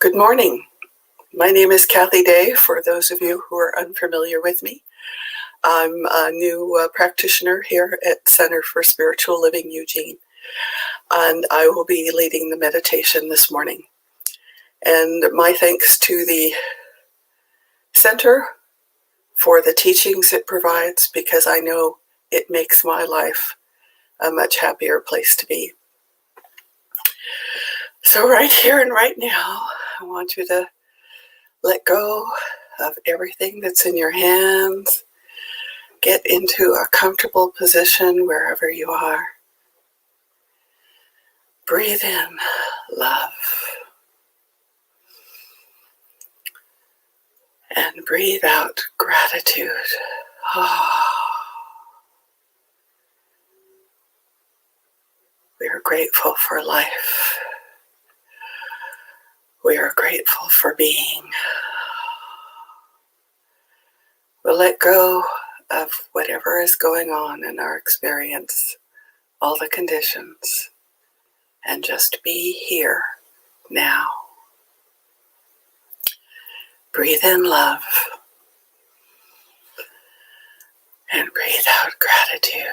Good morning. My name is Kathy Day, for those of you who are unfamiliar with me. I'm a new practitioner here at Center for Spiritual Living, Eugene, and I will be leading the meditation this morning. And my thanks to the Center for the teachings it provides, because I know it makes my life a much happier place to be. So right here and right now, I want you to let go of everything that's in your hands. Get into a comfortable position wherever you are. Breathe in love. And breathe out gratitude. We are grateful for life. We are grateful for being. We'll let go of whatever is going on in our experience, all the conditions, and just be here now. Breathe in love and breathe out gratitude.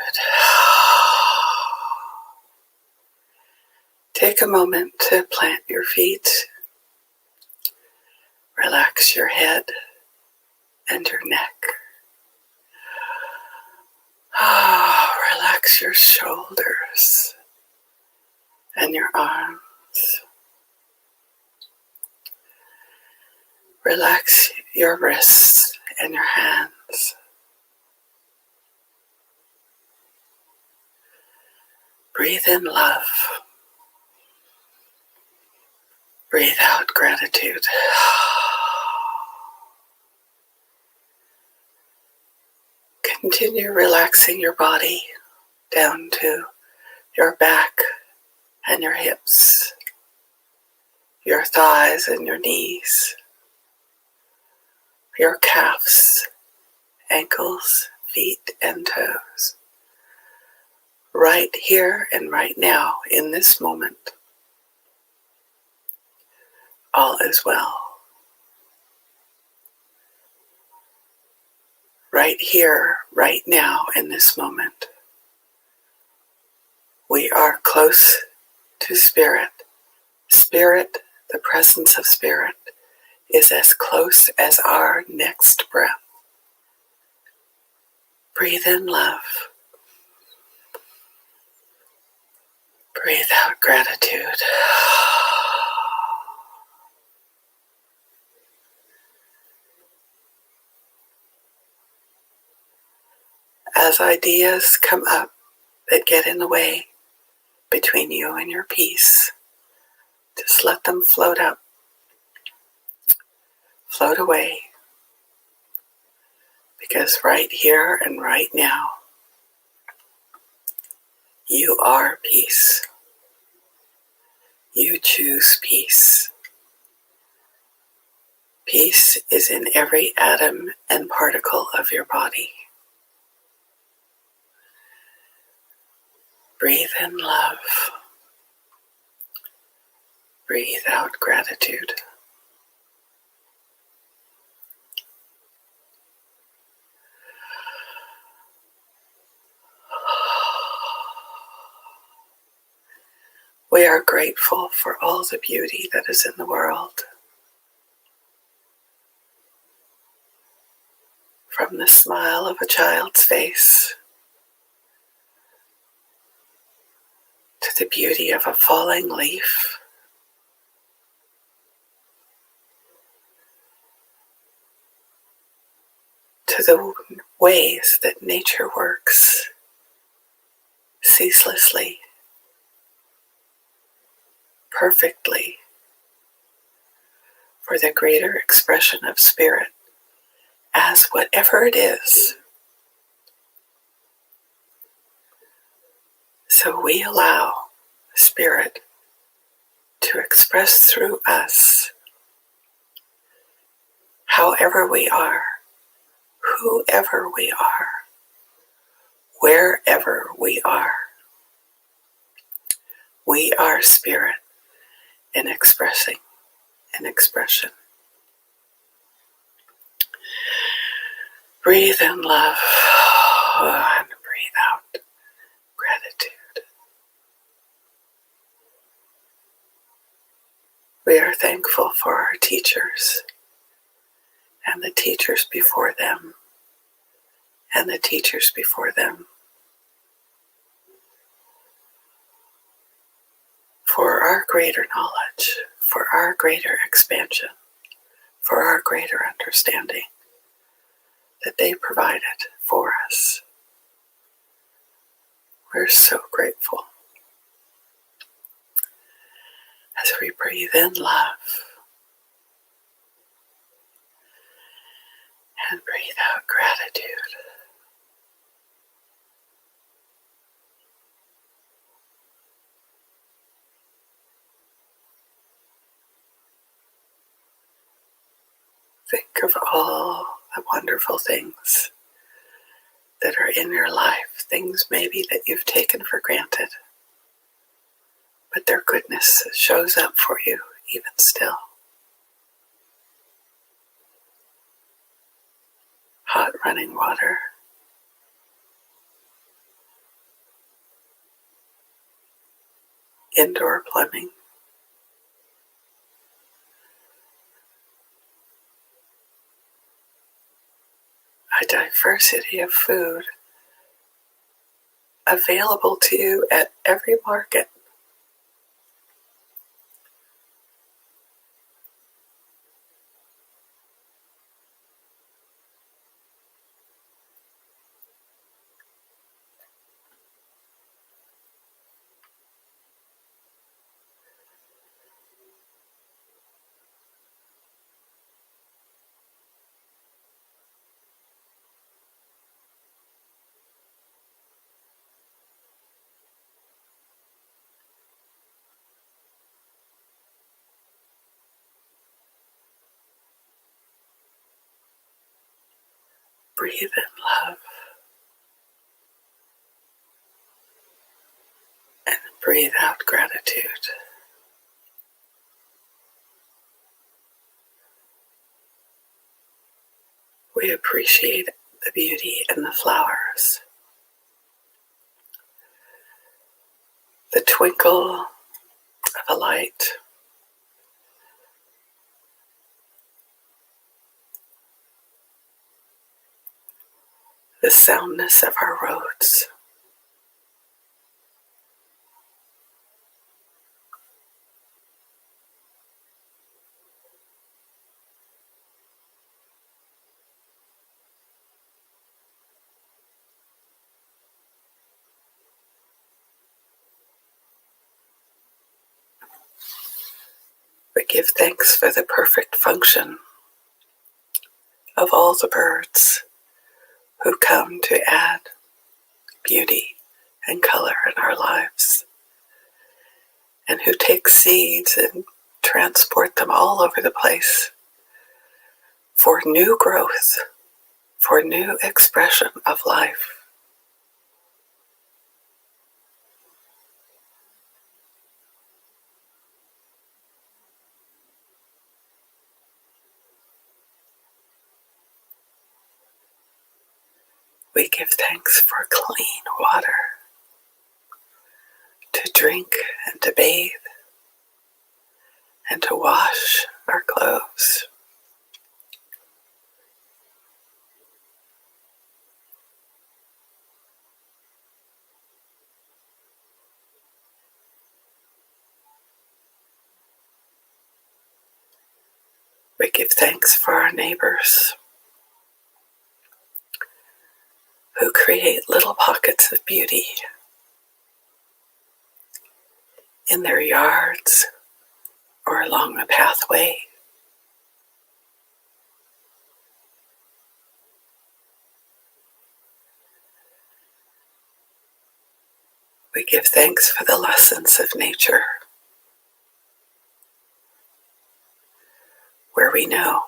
Take a moment to plant your feet. Relax your head and your neck. Relax your shoulders and your arms. Relax your wrists and your hands. Breathe in love. Breathe out gratitude. Continue relaxing your body down to your back and your hips, your thighs and your knees, your calves, ankles, feet, and toes. Right here and right now, in this moment, all is well. Right here, right now, in this moment, we are close to Spirit. Spirit, the presence of Spirit, is as close as our next breath. Breathe in love. Breathe out gratitude. As ideas come up that get in the way between you and your peace, just let them float up, float away, because right here and right now, you are peace. You choose peace. Peace is in every atom and particle of your body. Breathe in love. Breathe out gratitude. We are grateful for all the beauty that is in the world. From the smile of a child's face to the beauty of a falling leaf, to the ways that nature works ceaselessly, perfectly, for the greater expression of Spirit as whatever it is. So we allow Spirit to express through us, however we are, whoever we are, wherever we are. We are Spirit in expressing and expression. Breathe in love and breathe out gratitude. We are thankful for our teachers and the teachers before them and the teachers before them, for our greater knowledge, for our greater expansion, for our greater understanding that they provided for us. We're so grateful. As we breathe in love and breathe out gratitude, think of all the wonderful things that are in your life, things maybe that you've taken for granted, but their goodness shows up for you even still. Hot running water, indoor plumbing, a diversity of food available to you at every market. Breathe in love and breathe out gratitude. We appreciate the beauty in the flowers, the twinkle of a light, the soundness of our roads. We give thanks for the perfect function of all the birds who come to add beauty and color in our lives, and who take seeds and transport them all over the place for new growth, for new expression of life. We give thanks for clean water to drink and to bathe and to wash our clothes. We give thanks for our neighbors who create little pockets of beauty in their yards or along a pathway. We give thanks for the lessons of nature, where we know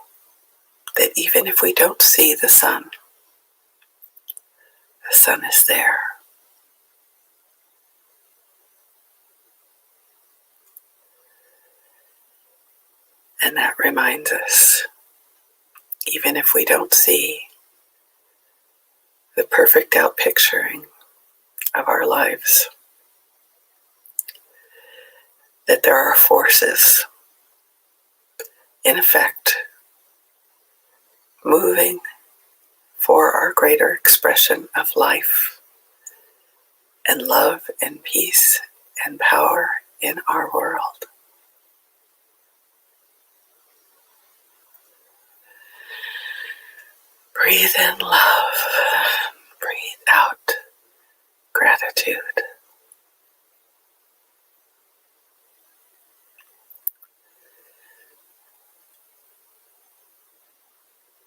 that even if we don't see the sun is there. And that reminds us, even if we don't see the perfect outpicturing of our lives, that there are forces in effect moving for our greater expression of life and love and peace and power in our world. Breathe in love, breathe out gratitude.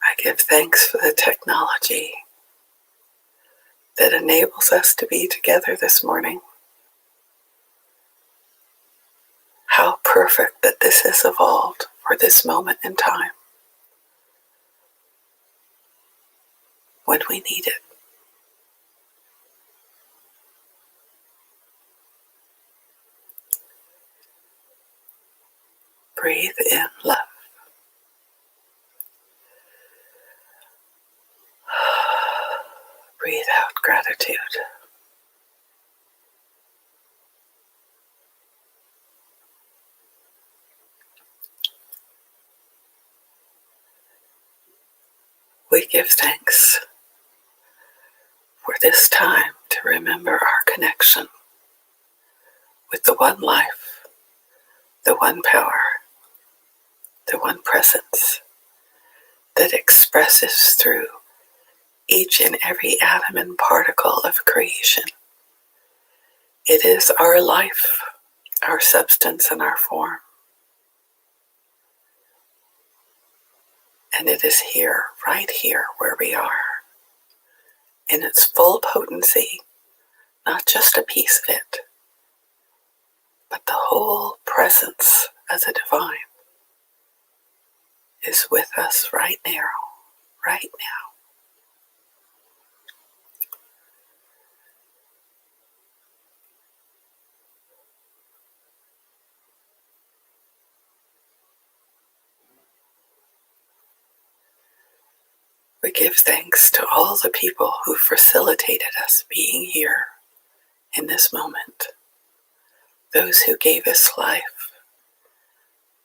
I give thanks for the technology that enables us to be together this morning. How perfect that this has evolved for this moment in time when we need it. Breathe in love. Breathe out gratitude. We give thanks for this time to remember our connection with the one life, the one power, the one presence that expresses through each and every atom and particle of creation. It is our life, our substance, and our form. And it is here, right here, where we are, in its full potency, not just a piece of it, but the whole presence as a divine is with us right now, right now. We give thanks to all the people who facilitated us being here in this moment. Those who gave us life,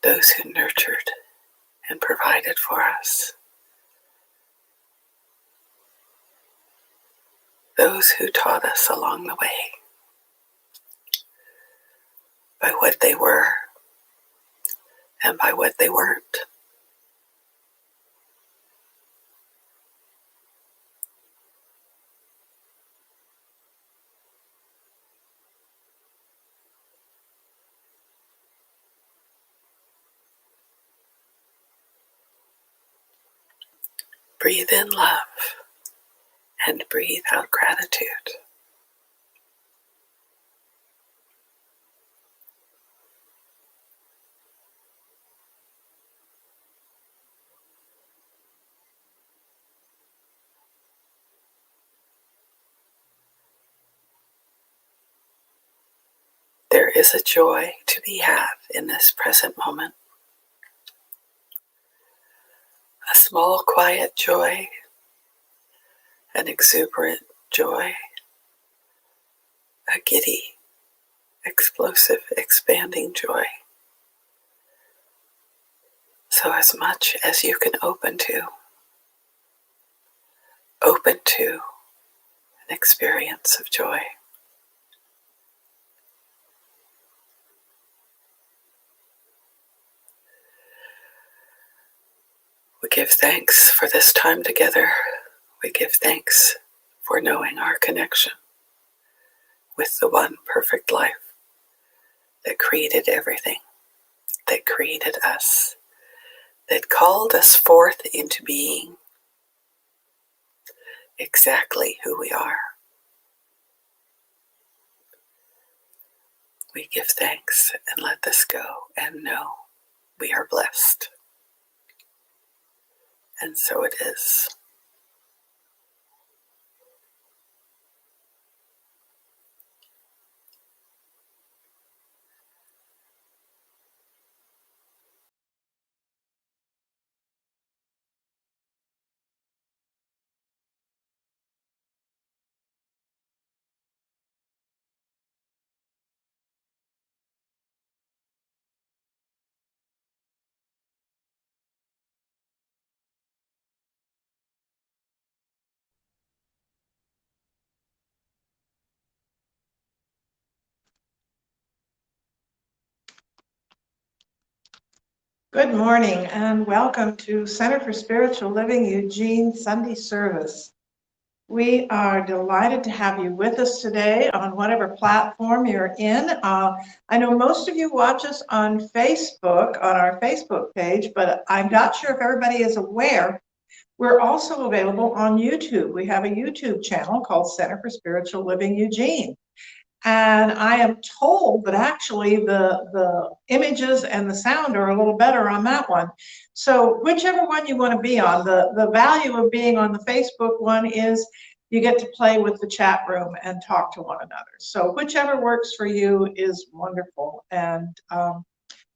those who nurtured and provided for us, those who taught us along the way by what they were and by what they weren't. Breathe in love and breathe out gratitude. There is a joy to be had in this present moment. A small, quiet joy, an exuberant joy, a giddy, explosive, expanding joy. So as much as you can open to an experience of joy. We give thanks for this time together. We give thanks for knowing our connection with the one perfect life that created everything, that created us, that called us forth into being exactly who we are. We give thanks and let this go and know we are blessed. And so it is. Good morning and welcome to Center for Spiritual Living Eugene Sunday Service. We are delighted to have you with us today on whatever platform you're in. I know most of you watch us on Facebook, on our Facebook page, but I'm not sure if everybody is aware. We're also available on YouTube. We have a YouTube channel called Center for Spiritual Living Eugene. And I am told that actually the images and the sound are a little better on that one. So whichever one you want to be on, the value of being on the Facebook one is you get to play with the chat room and talk to one another. So whichever works for you is wonderful. And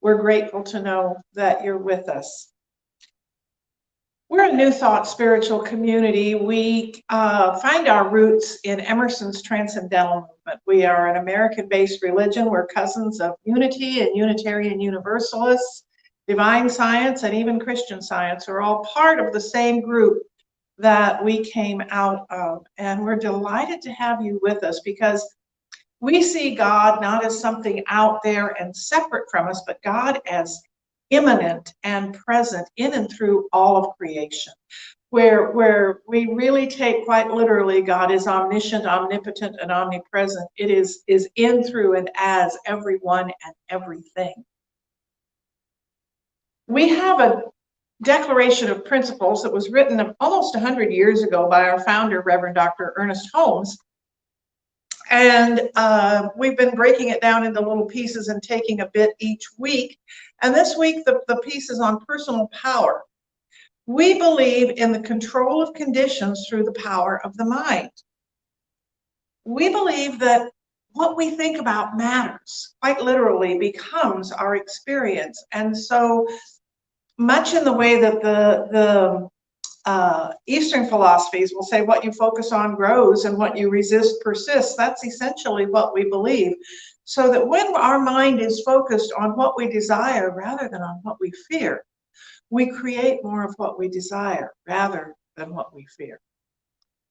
we're grateful to know that you're with us. We're a New Thought spiritual community. We find our roots in Emerson's Transcendental Movement. We are an American-based religion. We're cousins of Unity and Unitarian Universalists, Divine Science, and even Christian Science are all part of the same group that we came out of. And we're delighted to have you with us because we see God not as something out there and separate from us, but God as immanent and present in and through all of creation, where we really take quite literally God is omniscient, omnipotent, and omnipresent. It is in, through, and as everyone and everything. We have a Declaration of Principles that was written almost 100 years ago by our founder, Reverend Dr. Ernest Holmes. And we've been breaking it down into little pieces and taking a bit each week. And this week, the piece is on personal power. We believe in the control of conditions through the power of the mind. We believe that what we think about matters, quite literally becomes our experience. And so much in the way that the Eastern philosophies will say what you focus on grows and what you resist persists. That's essentially what we believe. So that when our mind is focused on what we desire rather than on what we fear, we create more of what we desire rather than what we fear.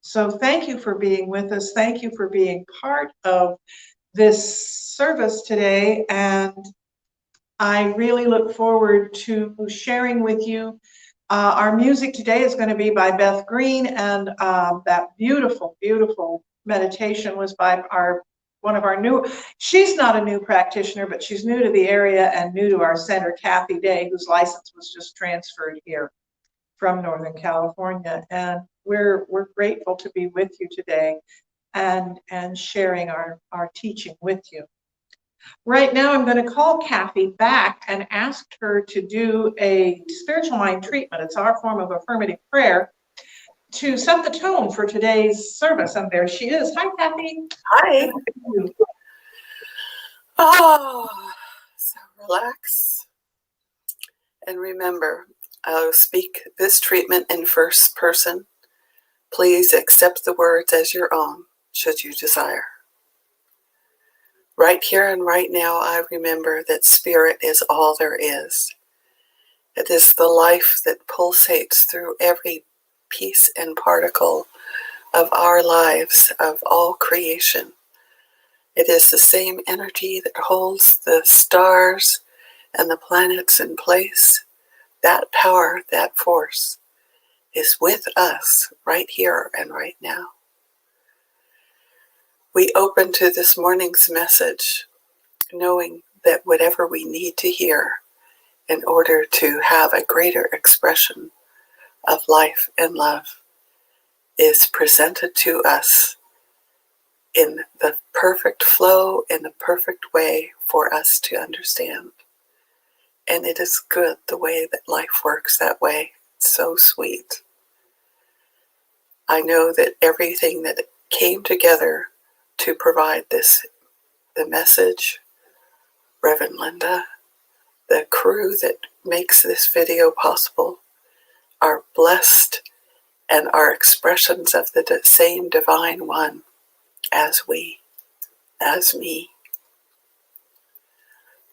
So thank you for being with us. Thank you for being part of this service today. And I really look forward to sharing with you. Our music today is going to be by Beth Green, and that beautiful, beautiful meditation was by one of our new, she's not a new practitioner, but she's new to the area and new to our center, Kathy Day, whose license was just transferred here from Northern California. And we're grateful to be with you today and sharing our teaching with you. Right now, I'm going to call Kathy back and ask her to do a spiritual mind treatment. It's our form of affirmative prayer to set the tone for today's service. And there she is. Hi, Kathy. Hi. Oh, so relax. And remember, I'll speak this treatment in first person. Please accept the words as your own, should you desire. Right here and right now, I remember that spirit is all there is. It is the life that pulsates through every piece and particle of our lives, of all creation. It is the same energy that holds the stars and the planets in place. That power, that force, is with us right here and right now. We open to this morning's message knowing that whatever we need to hear in order to have a greater expression of life and love is presented to us in the perfect flow, in the perfect way for us to understand. And it is good the way that life works that way. It's so sweet. I know that everything that came together to provide this, the message, Reverend Linda, the crew that makes this video possible, are blessed and are expressions of the same divine one as we, as me,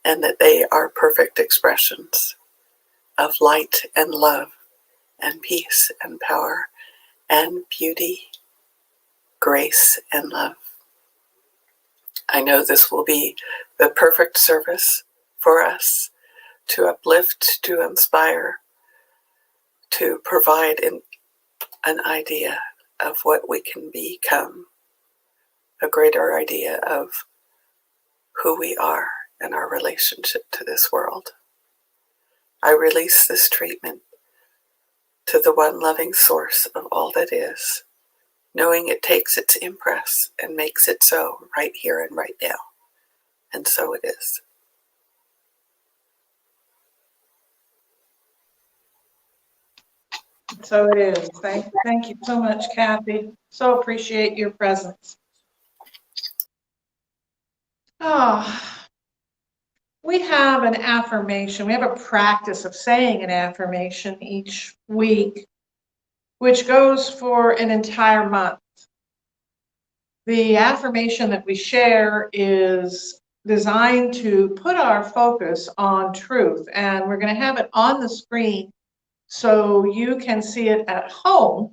and that they are perfect expressions of light and love and peace and power and beauty, grace and love. I know this will be the perfect service for us to uplift, to inspire, to provide an idea of what we can become, a greater idea of who we are and our relationship to this world. I release this treatment to the one loving source of all that is, knowing it takes its impress and makes it so right here and right now. And so it is. So it is. Thank you so much, Kathy. So appreciate your presence. We have an affirmation. We have a practice of saying an affirmation each week, which goes for an entire month. The affirmation that we share is designed to put our focus on truth, and we're going to have it on the screen so you can see it at home.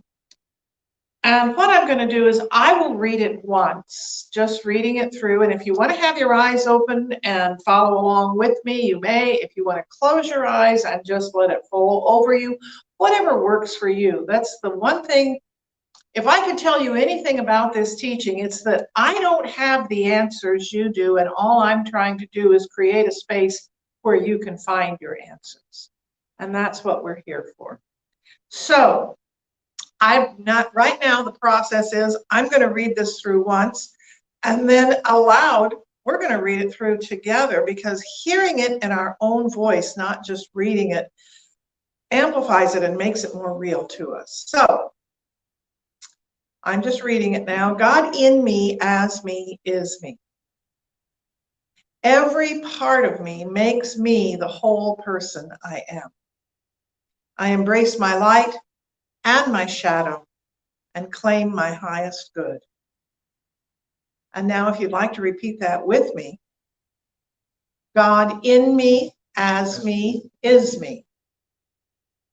And what I'm going to do is I will read it once, just reading it through. And if you want to have your eyes open and follow along with me, you may. If you want to close your eyes and just let it flow over you, whatever works for you. That's the one thing. If I could tell you anything about this teaching, it's that I don't have the answers you do, and all I'm trying to do is create a space where you can find your answers. And that's what we're here for. So I'm not, right now the process is I'm going to read this through once, and then aloud, we're going to read it through together, because hearing it in our own voice, not just reading it, amplifies it and makes it more real to us. So I'm just reading it now. God in me, as me, is me. Every part of me makes me the whole person I am. I embrace my light and my shadow and claim my highest good. And now if you'd like to repeat that with me. God in me, as me, is me.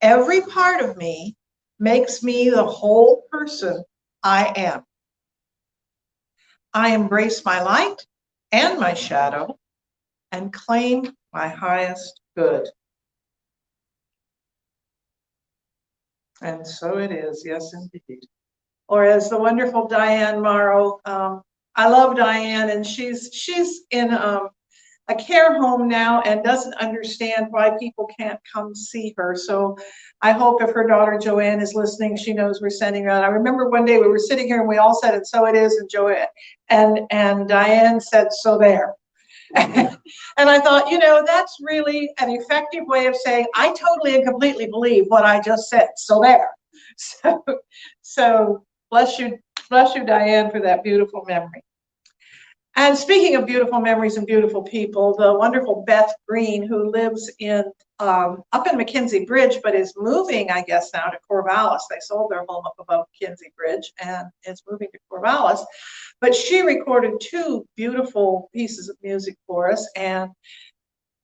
Every part of me makes me the whole person I am. I embrace my light and my shadow and claim my highest good. And so it is, yes, indeed. Or as the wonderful Diane Morrow, I love Diane, and she's in a care home now and doesn't understand why people can't come see her. So I hope if her daughter Joanne is listening, she knows we're sending her out. I remember one day we were sitting here and we all said, and so it is, and Joanne and Diane said, so there. And I thought, that's really an effective way of saying, I totally and completely believe what I just said. So there. So bless you, Diane, for that beautiful memory. And speaking of beautiful memories and beautiful people, the wonderful Beth Green, who lives up in McKenzie Bridge, but is moving, I guess, now to Corvallis. They sold their home up above McKenzie Bridge and is moving to Corvallis. But she recorded 2 beautiful pieces of music for us, and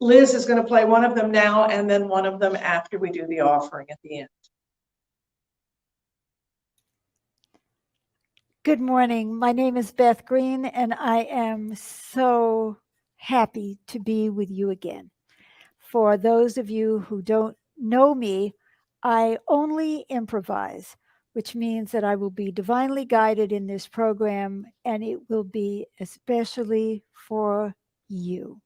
Liz is going to play one of them now and then one of them after we do the offering at the end. Good morning. My name is Beth Green, and I am so happy to be with you again. For those of you who don't know me, I only improvise, which means that I will be divinely guided in this program, and it will be especially for you.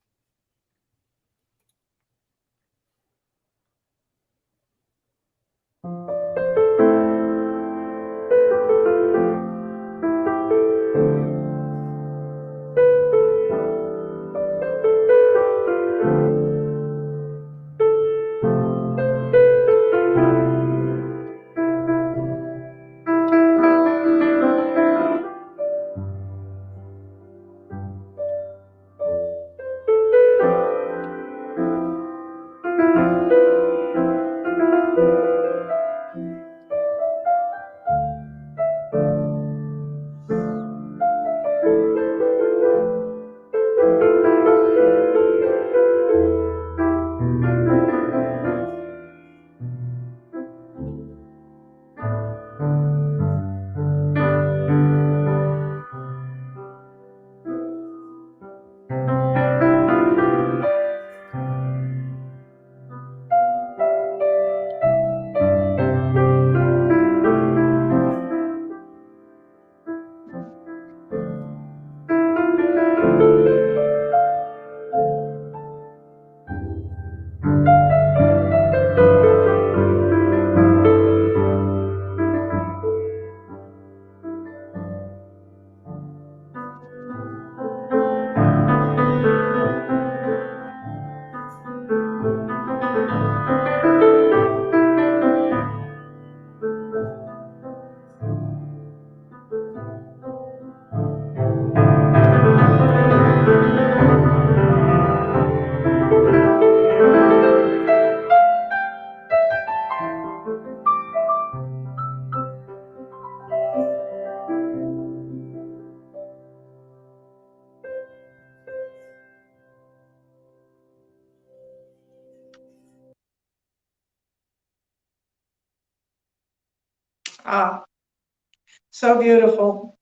So beautiful.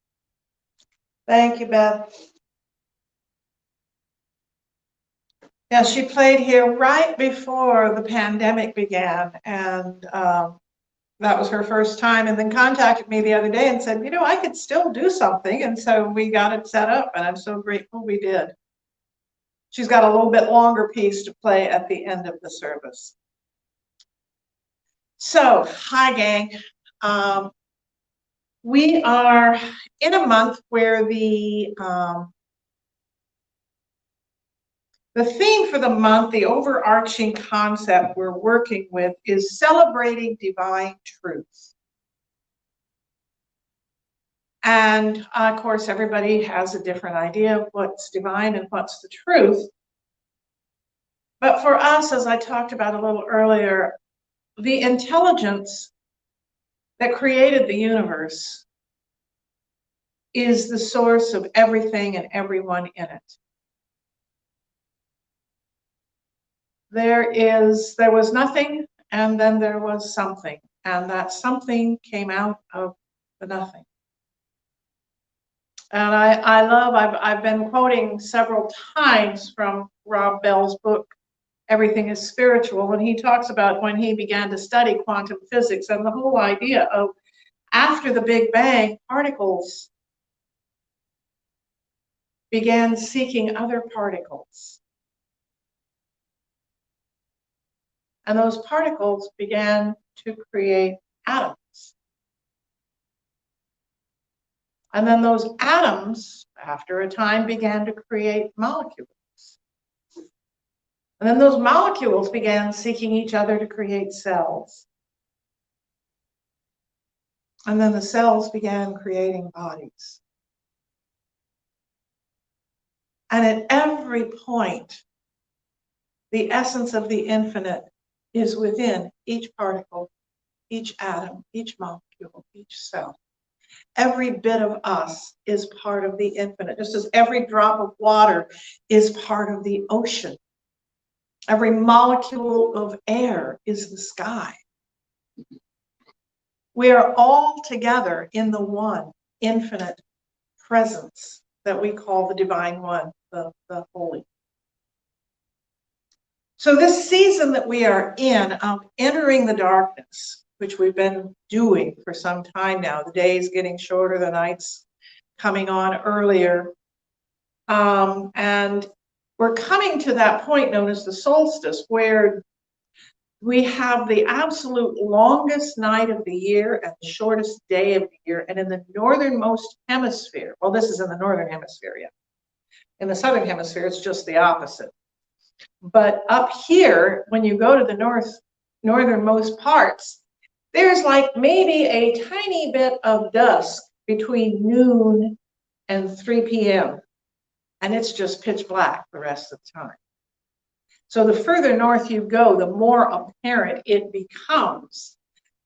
Thank you, Beth. Yeah, she played here right before the pandemic began, and that was her first time, and then contacted me the other day and said, you know, I could still do something, and so we got it set up, and I'm so grateful we did. She's got a little bit longer piece to play at the end of the service. So, hi gang. We are in a month where the theme for the month, the overarching concept we're working with, is celebrating divine truth. And of course, everybody has a different idea of what's divine and what's the truth. But for us, as I talked about a little earlier, the intelligence that created the universe is the source of everything and everyone in it. There was nothing, and then there was something, and that something came out of the nothing. And I've been quoting several times from Rob Bell's book, Everything is Spiritual, when he talks about when he began to study quantum physics and the whole idea of after the Big Bang, particles began seeking other particles. And those particles began to create atoms. And then those atoms, after a time, began to create molecules. And then those molecules began seeking each other to create cells. And then the cells began creating bodies. And at every point, the essence of the infinite is within each particle, each atom, each molecule, each cell. Every bit of us is part of the infinite, just as every drop of water is part of the ocean. Every molecule of air is the sky. We are all together in the one infinite presence that we call the Divine One, the Holy. So this season that we are in, entering the darkness, which we've been doing for some time now, the days getting shorter, the nights coming on earlier, and we're coming to that point known as the solstice, where we have the absolute longest night of the year and the shortest day of the year. And in the northernmost hemisphere, well, this is in the northern hemisphere, yeah. In the southern hemisphere, it's just the opposite. But up here, when you go to the northernmost parts, there's like maybe a tiny bit of dusk between noon and 3 p.m. And it's just pitch black the rest of the time. So the further north you go, the more apparent it becomes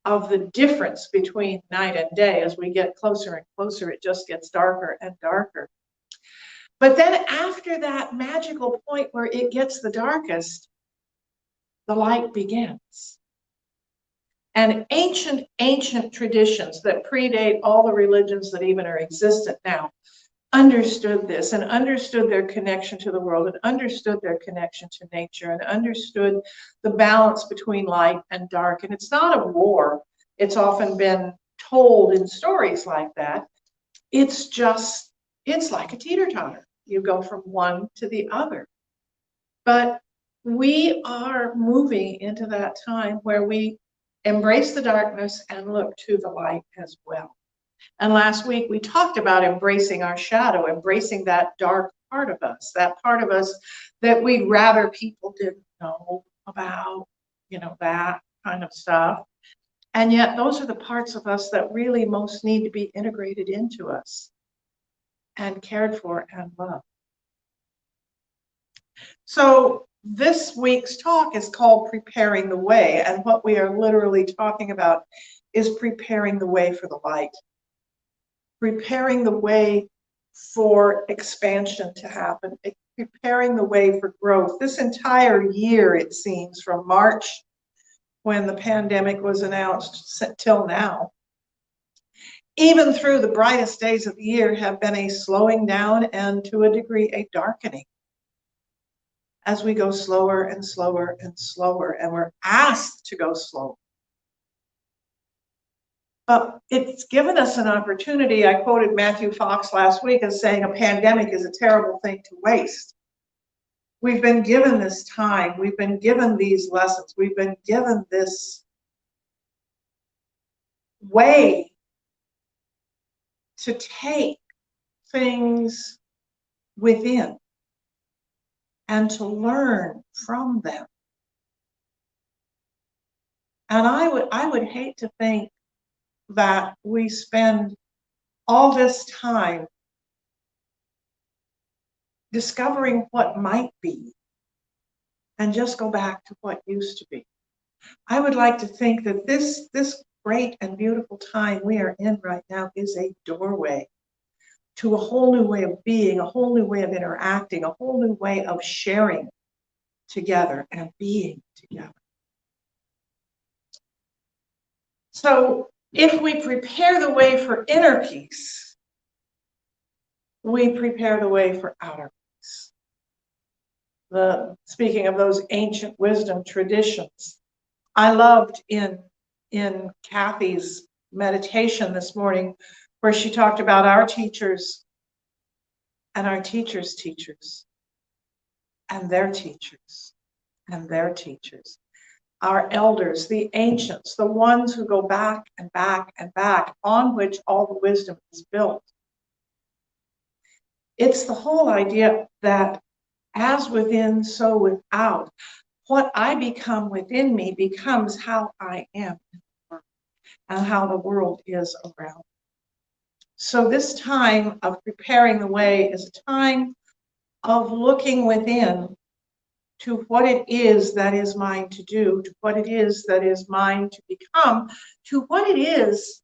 of the difference between night and day. As we get closer and closer, it just gets darker and darker. But then after that magical point where it gets the darkest, the light begins. And ancient traditions that predate all the religions that even are existent now understood this and understood their connection to the world and understood their connection to nature and understood the balance between light and dark. And it's not a war. It's often been told in stories like that. It's like a teeter-totter. You go from one to the other. But we are moving into that time where we embrace the darkness and look to the light as well. And last week we talked about embracing our shadow, embracing that dark part of us, that part of us that we'd rather people didn't know about, that kind of stuff. And yet those are the parts of us that really most need to be integrated into us and cared for and loved. So this week's talk is called Preparing the Way, and what we are literally talking about is preparing the way for the light, preparing the way for expansion to happen, preparing the way for growth. This entire year, it seems, from March, when the pandemic was announced, till now, even through the brightest days of the year, have been a slowing down and, to a degree, a darkening as we go slower and slower and slower, and we're asked to go slow. But it's given us an opportunity. I quoted Matthew Fox last week as saying a pandemic is a terrible thing to waste. We've been given this time. We've been given these lessons. We've been given this way to take things within and to learn from them. And I would hate to think that we spend all this time discovering what might be and just go back to what used to be. I would like to think that this great and beautiful time we are in right now is a doorway to a whole new way of being, a whole new way of interacting, a whole new way of sharing together and being together. So if we prepare the way for inner peace, we prepare the way for outer peace. Speaking of those ancient wisdom traditions, I loved in Kathy's meditation this morning where she talked about our teachers and our teachers' teachers and their teachers and their teachers. Our elders, the ancients, the ones who go back and back and back, on which all the wisdom is built. It's the whole idea that as within, so without. What I become within me becomes how I am in the world and how the world is around. So this time of preparing the way is a time of looking within to what it is that is mine to do, to what it is that is mine to become, to what it is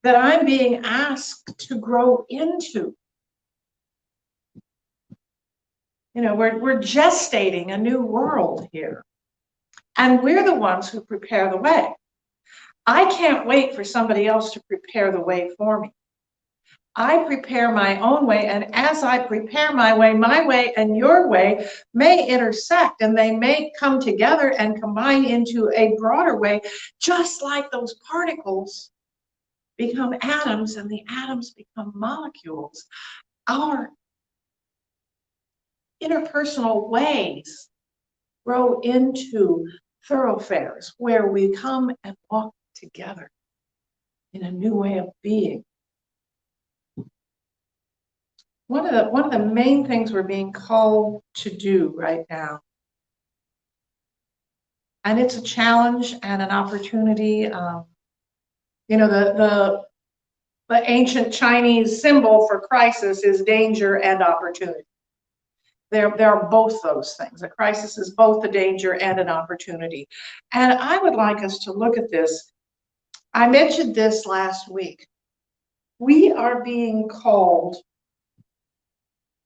that I'm being asked to grow into. You know, we're gestating a new world here, and we're the ones who prepare the way. I can't wait for somebody else to prepare the way for me. I prepare my own way, and as I prepare my way and your way may intersect, and they may come together and combine into a broader way, just like those particles become atoms and the atoms become molecules. Our interpersonal ways grow into thoroughfares where we come and walk together in a new way of being. One of the main things we're being called to do right now, and it's a challenge and an opportunity. You know, the ancient Chinese symbol for crisis is danger and opportunity. There are both those things. A crisis is both a danger and an opportunity. And I would like us to look at this. I mentioned this last week. We are being called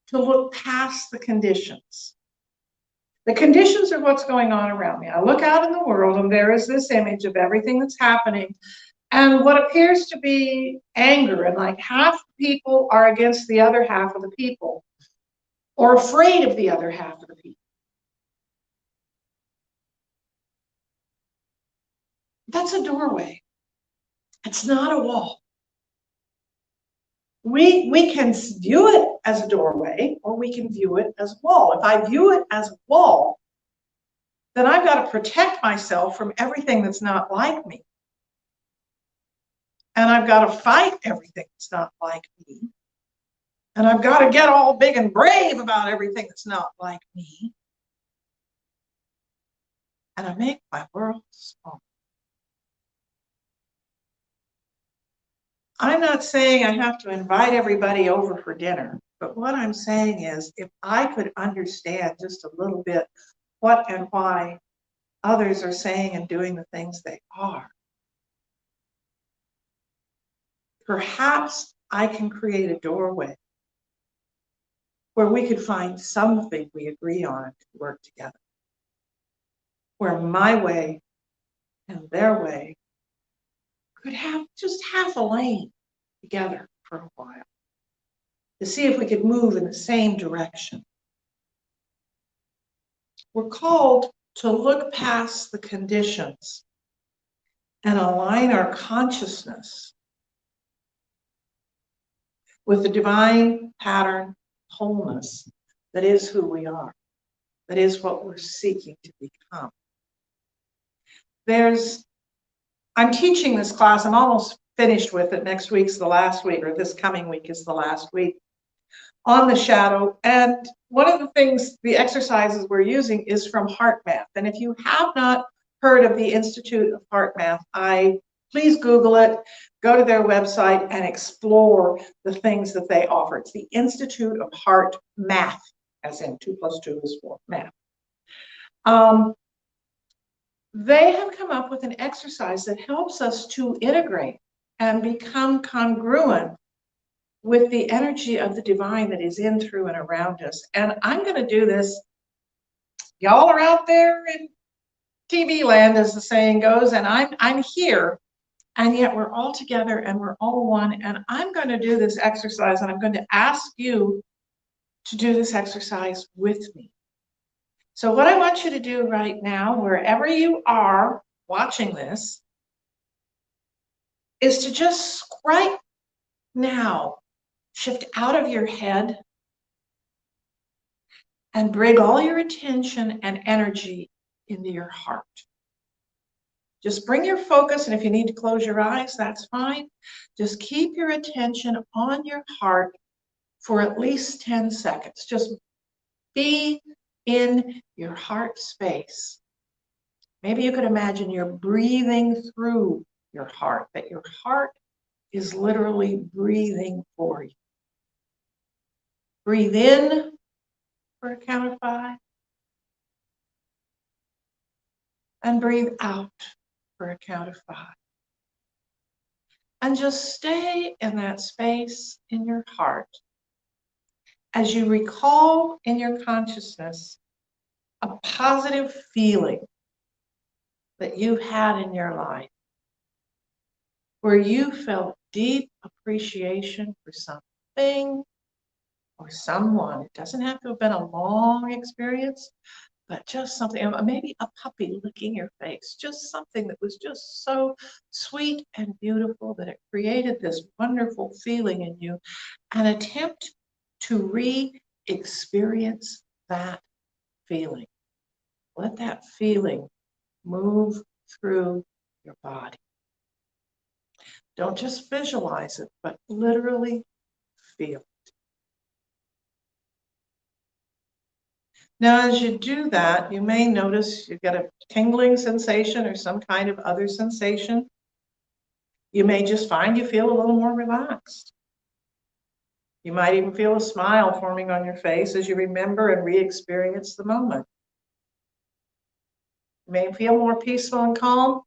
to look past the conditions. The conditions are what's going on around me. I look out in the world and there is this image of everything that's happening and what appears to be anger, and like half the people are against the other half of the people or afraid of the other half of the people. That's a doorway. It's not a wall. We can view it as a doorway or we can view it as a wall. If I view it as a wall, then I've got to protect myself from everything that's not like me. And I've got to fight everything that's not like me. And I've got to get all big and brave about everything that's not like me. And I make my world small. I'm not saying I have to invite everybody over for dinner, but what I'm saying is if I could understand just a little bit what and why others are saying and doing the things they are, perhaps I can create a doorway where we could find something we agree on to work together, where my way and their way could have just half a lane together for a while to see if we could move in the same direction. We're called to look past the conditions and align our consciousness with the divine pattern wholeness that is who we are, that is what we're seeking to become. I'm teaching this class, I'm almost finished with it. Next week's the last week, or this coming week is the last week, on the shadow. And one of the things, the exercises we're using is from Heart Math. And if you have not heard of the Institute of Heart Math, please Google it, go to their website and explore the things that they offer. It's the Institute of Heart Math, as in 2 + 2 is 4, math. They have come up with an exercise that helps us to integrate and become congruent with the energy of the divine that is in, through, and around us. And I'm going to do this. Y'all are out there in TV land, as the saying goes, and I'm here, and yet we're all together and we're all one. And I'm going to do this exercise, and I'm going to ask you to do this exercise with me. So what I want you to do right now, wherever you are watching this, is to just right now shift out of your head and bring all your attention and energy into your heart. Just bring your focus, and if you need to close your eyes, that's fine. Just keep your attention on your heart for at least 10 seconds. Just be in your heart space. Maybe you could imagine you're breathing through your heart, that your heart is literally breathing for you. Breathe in for a count of 5. And breathe out for a count of 5. And just stay in that space in your heart as you recall in your consciousness a positive feeling that you had in your life, where you felt deep appreciation for something or someone. It doesn't have to have been a long experience, but just something, maybe a puppy licking your face, just something that was just so sweet and beautiful that it created this wonderful feeling in you. And attempt to re-experience that feeling. Let that feeling move through your body. Don't just visualize it, but literally feel it. Now, as you do that, you may notice you get a tingling sensation or some kind of other sensation. You may just find you feel a little more relaxed. You might even feel a smile forming on your face as you remember and re-experience the moment. You may feel more peaceful and calm,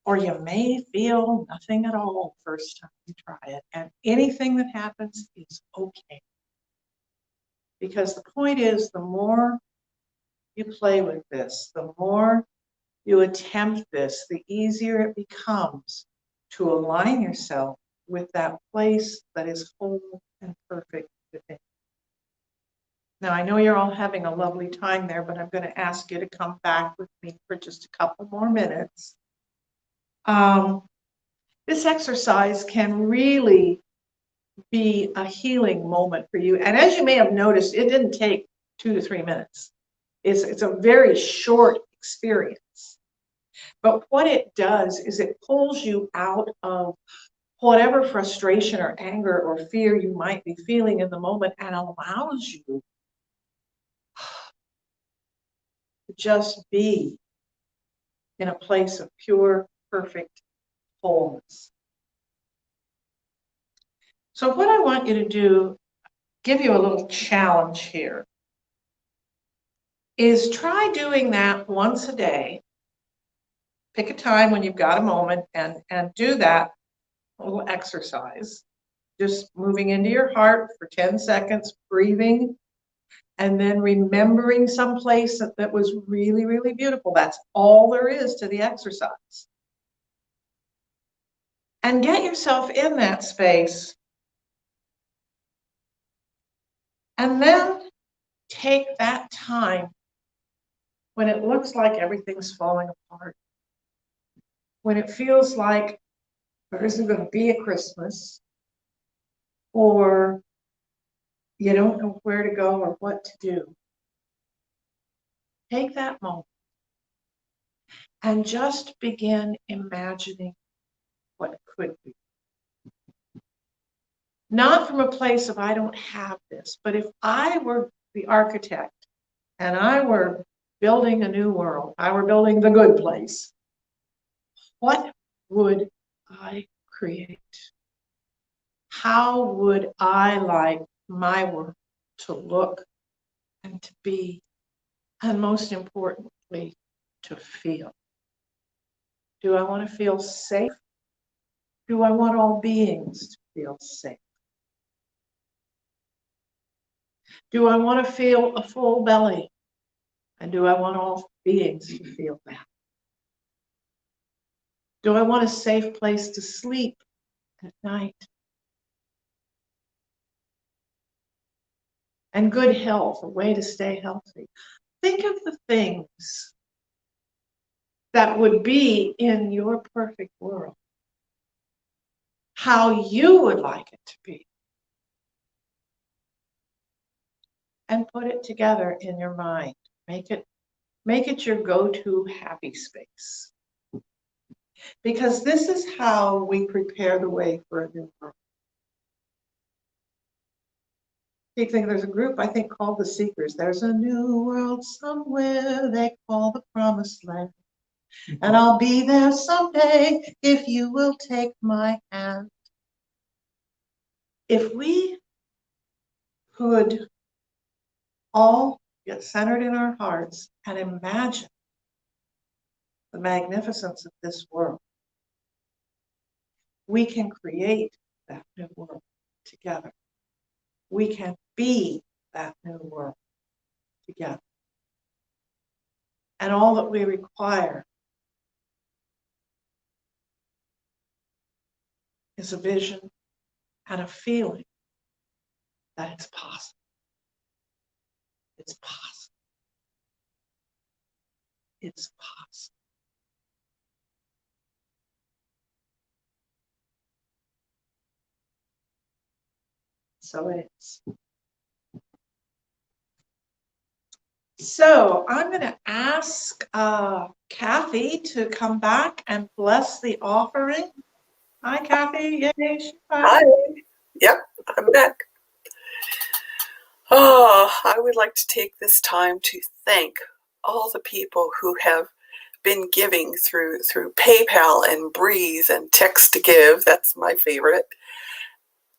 or you may feel nothing at all the first time you try it. And anything that happens is okay. Because the point is, the more you play with this, the more you attempt this, the easier it becomes to align yourself with that place that is whole and perfect within. Now, I know you're all having a lovely time there, but I'm going to ask you to come back with me for just a couple more minutes. This exercise can really be a healing moment for you. And as you may have noticed, it didn't take 2 to 3 minutes. It's a very short experience. But what it does is it pulls you out of whatever frustration or anger or fear you might be feeling in the moment and allows you to just be in a place of pure, perfect wholeness. So what I want you to do, give you a little challenge here, is try doing that once a day. Pick a time when you've got a moment and do that little exercise. Just moving into your heart for 10 seconds, breathing, and then remembering some place that was really, really beautiful. That's all there is to the exercise. And get yourself in that space. And then take that time when it looks like everything's falling apart, when it feels like there isn't going to be a Christmas, or you don't know where to go or what to do. Take that moment and just begin imagining what could be. Not from a place of I don't have this, but if I were the architect and I were building a new world, I were building the good place, what would I create? How would I like my work to look and to be, and most importantly, to feel? Do I want to feel safe? Do I want all beings to feel safe? Do I want to feel a full belly? And do I want all beings to feel that? Do I want a safe place to sleep at night? And good health, a way to stay healthy. Think of the things that would be in your perfect world, how you would like it to be, and put it together in your mind. Make it your go-to happy space. Because this is how we prepare the way for a new world. You think there's a group, I think, called the Seekers. There's a new world somewhere they call the Promised Land. And I'll be there someday if you will take my hand. If we could all get centered in our hearts and imagine the magnificence of this world, we can create that new world together. We can be that new world together. And all that we require is a vision and a feeling that it's possible. It's possible. It's possible. So it is. So I'm going to ask Kathy to come back and bless the offering. Hi, Kathy. Yay, she's back. Hi. Yep, I'm back. Oh, I would like to take this time to thank all the people who have been giving through PayPal and Breeze and Text to Give. That's my favorite.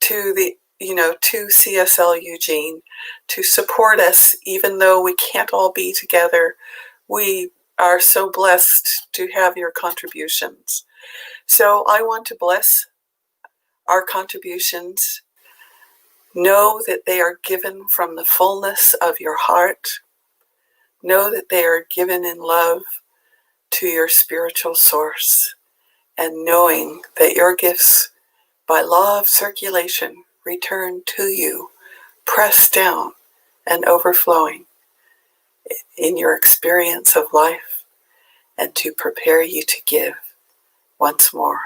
To to CSL Eugene, to support us, even though we can't all be together. We are so blessed to have your contributions. So I want to bless our contributions. Know that they are given from the fullness of your heart. Know that they are given in love to your spiritual source, and knowing that your gifts, by law of circulation, return to you, pressed down and overflowing in your experience of life, and to prepare you to give once more.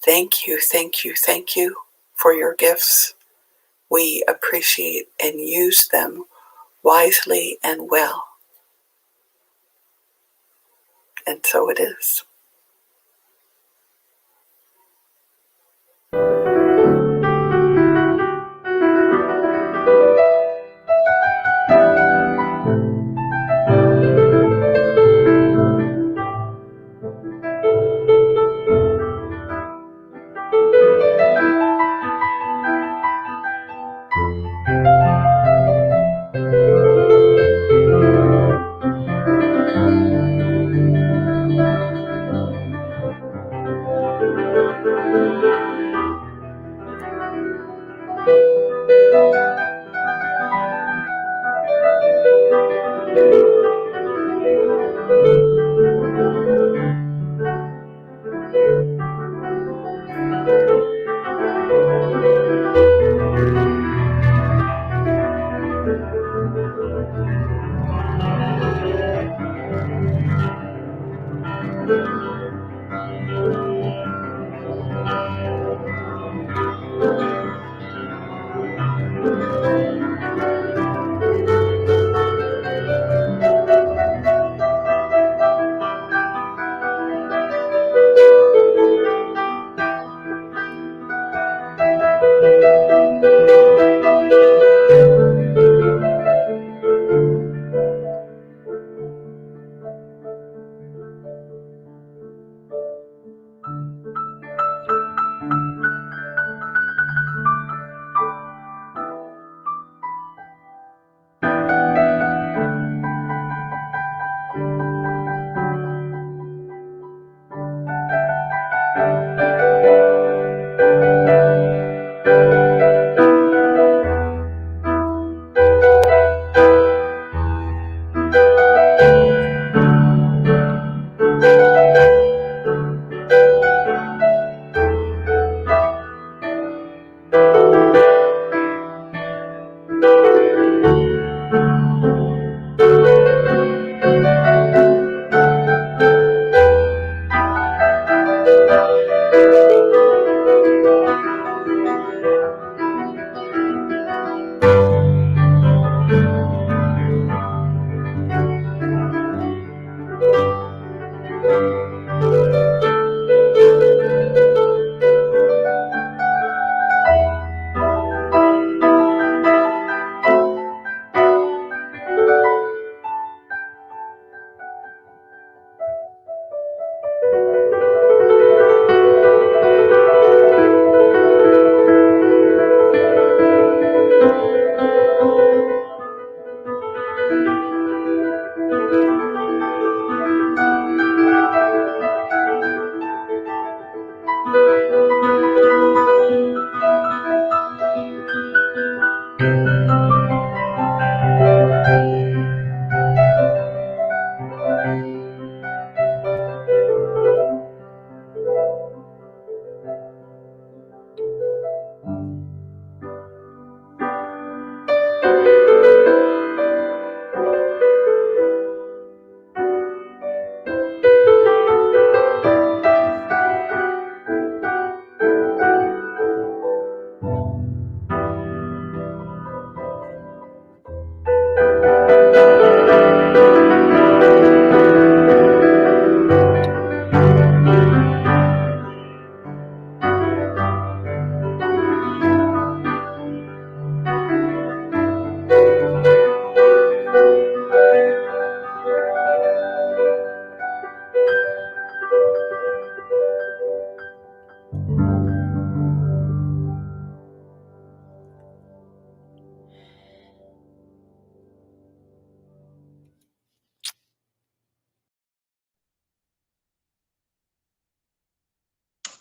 Thank you, thank you, thank you for your gifts. We appreciate and use them wisely and well. And so it is.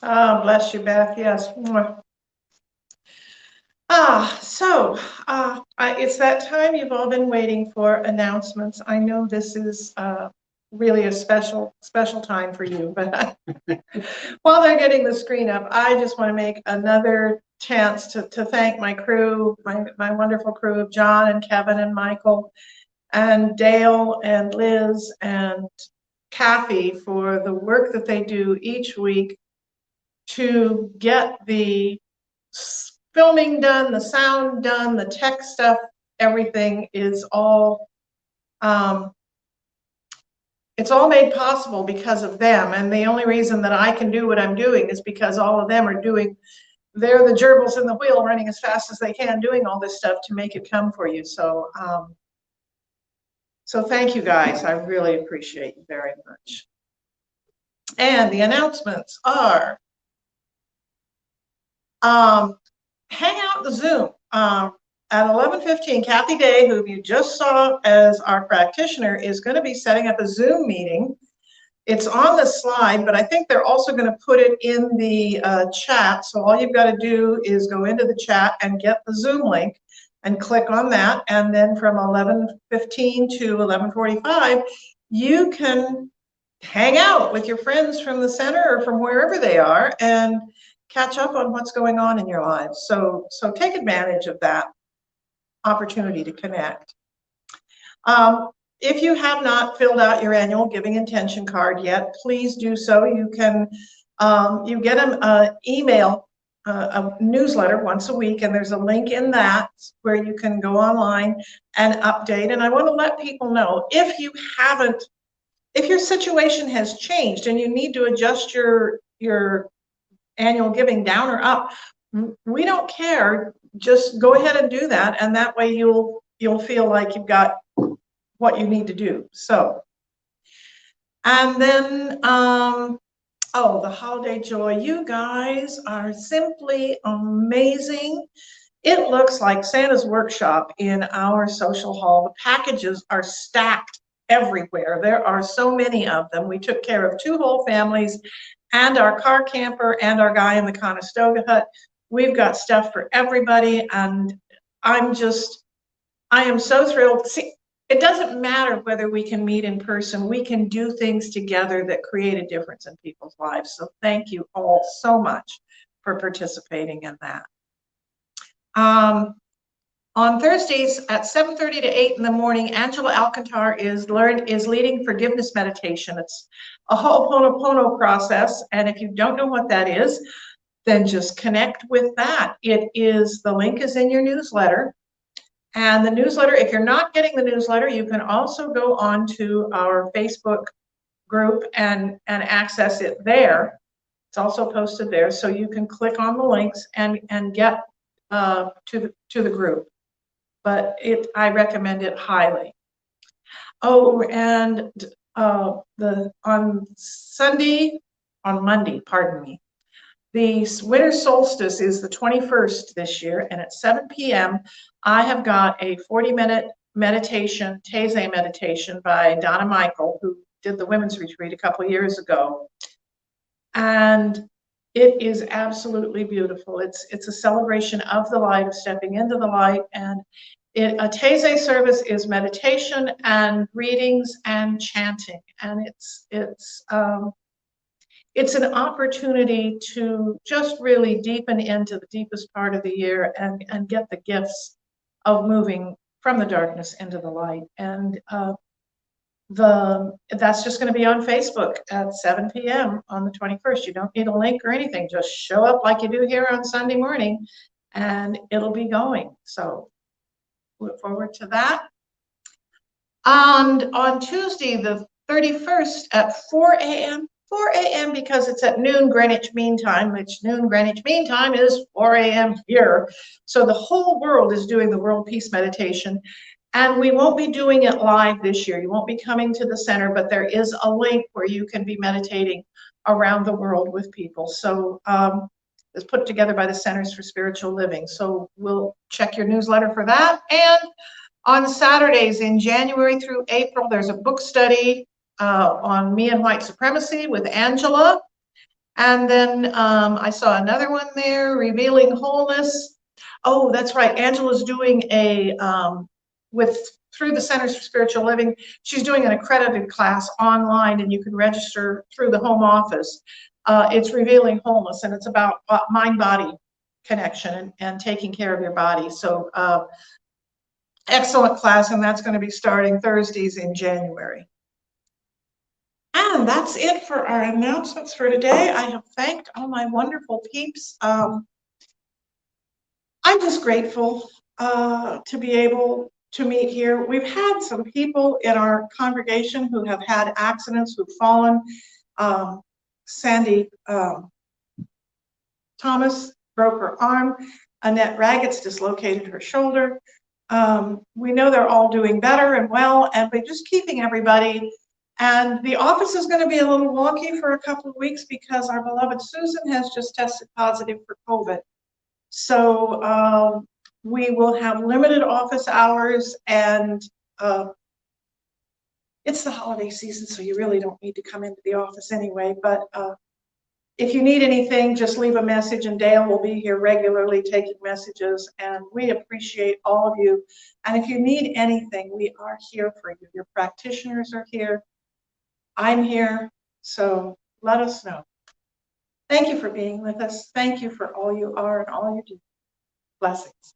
Oh, bless you, Beth. Yes. Mwah. It's that time you've all been waiting for, announcements. I know this is really a special time for you, but while they're getting the screen up, I just want to make another chance to thank my crew, my wonderful crew of John and Kevin and Michael and Dale and Liz and Kathy for the work that they do each week to get the filming done, the sound done, the tech stuff, everything is all, it's all made possible because of them. And the only reason that I can do what I'm doing is because all of them are doing, they're the gerbils in the wheel running as fast as they can, doing all this stuff to make it come for you. So, so thank you guys. I really appreciate you very much. And the announcements are, hang out the Zoom. At 11:15, Kathy Day, who you just saw as our practitioner, is going to be setting up a Zoom meeting. It's on the slide, but I think they're also going to put it in the chat. So all you've got to do is go into the chat and get the Zoom link and click on that. And then from 11:15 to 11:45, you can hang out with your friends from the center or from wherever they are and catch up on what's going on in your lives. So take advantage of that opportunity to connect. If you have not filled out your annual giving intention card yet, please do so. You can, you get an email, a newsletter once a week, and there's a link in that where you can go online and update. And I want to let people know, if you haven't, if your situation has changed and you need to adjust your annual giving down or up, we don't care. Just go ahead and do that, and that way you'll feel like you've got what you need to do. So, and then oh, the holiday joy, you guys are simply amazing. It looks like Santa's workshop in our social hall. The packages are stacked everywhere. There are so many of them. We took care of 2 whole families and our car camper and our guy in the Conestoga hut. We've got stuff for everybody, and I am so thrilled. See, it doesn't matter whether we can meet in person. We can do things together that create a difference in people's lives. So thank you all so much for participating in that. On Thursdays at 7:30 to 8 in the morning, Angela Alcantar is leading forgiveness meditation. It's a Ho'oponopono process, and if you don't know what that is, then just connect with that. It is, the link is in your newsletter. And the newsletter, if you're not getting the newsletter, you can also go on to our Facebook group and access it there. It's also posted there, so you can click on the links and get to the group. But I recommend it highly. Oh, and on Monday, pardon me, the winter solstice is the 21st this year, and at 7 p.m. I have got a 40-minute meditation, Taizé meditation by Donna Michael, who did the women's retreat a couple years ago. And it is absolutely beautiful. It's a celebration of the light, of stepping into the light. And a Taizé service is meditation and readings and chanting. And it's an opportunity to just really deepen into the deepest part of the year and get the gifts of moving from the darkness into the light. And that's just going to be on Facebook at 7 p.m. on the 21st. You don't need a link or anything. Just show up like you do here on Sunday morning, and it'll be going. So look forward to that. And on Tuesday, the 31st at 4 a.m., 4 a.m. because it's at noon Greenwich Mean Time, which noon Greenwich Mean Time is 4 a.m. here. So the whole world is doing the World Peace Meditation. And we won't be doing it live this year. You won't be coming to the center, but there is a link where you can be meditating around the world with people. So it's put together by the Centers for Spiritual Living. So we'll check your newsletter for that. And on Saturdays in January through April, there's a book study on Me and White Supremacy with Angela. And then I saw another one there, Revealing Wholeness. Oh, that's right. Angela's doing a, through the Centers for Spiritual Living, she's doing an accredited class online, and you can register through the home office. It's Revealing Wholeness, and it's about mind-body connection and taking care of your body. So excellent class, and that's going to be starting Thursdays in January. And that's it for our announcements for today. I have thanked all my wonderful peeps. I'm just grateful to be able to meet here. We've had some people in our congregation who have had accidents, who've fallen. Sandy Thomas broke her arm. Annette Raggett's dislocated her shoulder. We know they're all doing better and well, and we're just keeping everybody. And the office is going to be a little wonky for a couple of weeks because our beloved Susan has just tested positive for COVID. So we will have limited office hours, and it's the holiday season, so you really don't need to come into the office anyway. But if you need anything, just leave a message, and Dale will be here regularly taking messages, and we appreciate all of you. And if you need anything, we are here for you. Your practitioners are here. I'm here, so let us know. Thank you for being with us. Thank you for all you are and all you do. Blessings.